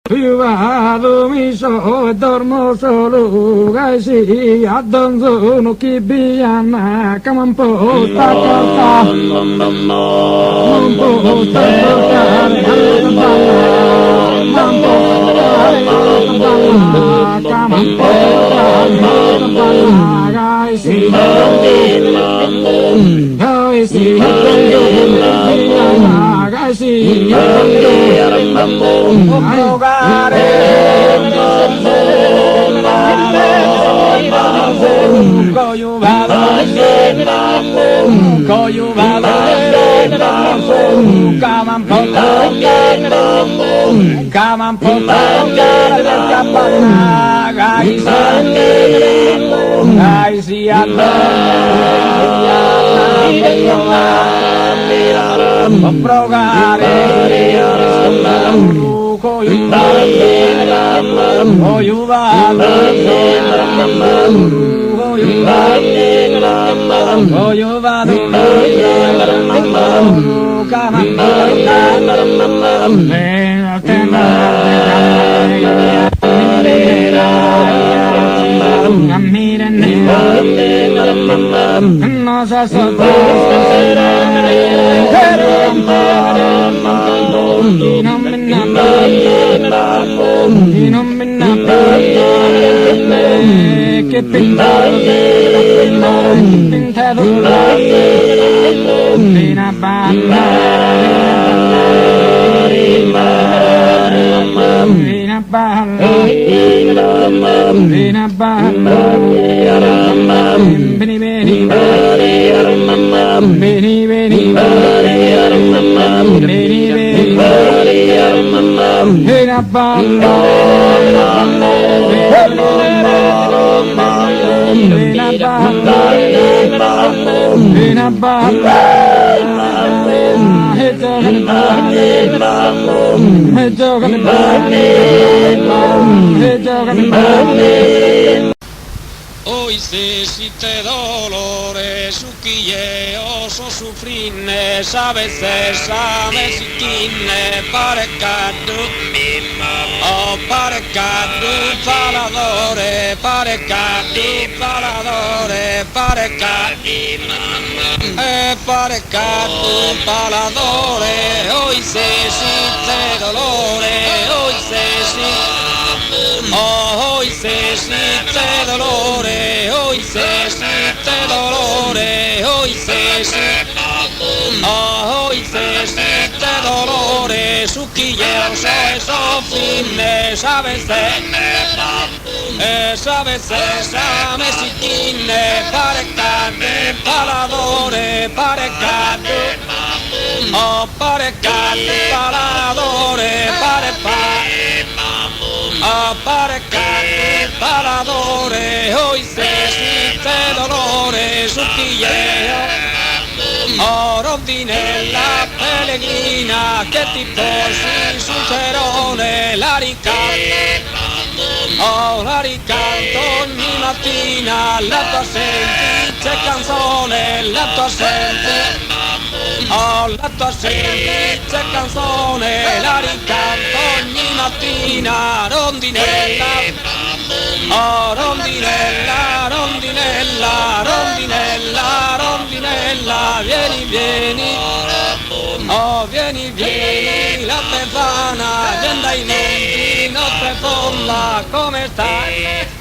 Vado mi so dormo solo gaisi addonzo chi biana campo tacca mampo tacca mampo campo gaisi Hoy se siente dolores, suquilleos o sufrines, a veces a mesiquines, parecadu, oh parecadu, paladores, parecadu, paladores, parecadu, parecadu, paladores, hoy se siente dolores, hoy se siente, oh, hoy se siente dolores, hoy se siente dolores, hoy se siente, oh, hoy se siente dolores, suquilleos esos fines, a veces a mesiquines, parecate, paladores, parecate, oh, parecate, paladores, oh, parecate, paladores, hoy se siente dolores, suquilleos, oh, rondinella pellegrina, che tipo si sucerone, la ricanto, oh, la ricanto ogni mattina, la tua semplice canzone, la tua semplice, oh, la tua semplice canzone, la ricanto ogni mattina, rondinella, oh, rondinella, rondinella, rondinella, rondinella, vieni, vieni, oh, vieni, vieni, la Stefana, vieni dai monti, notte fonda, come stai?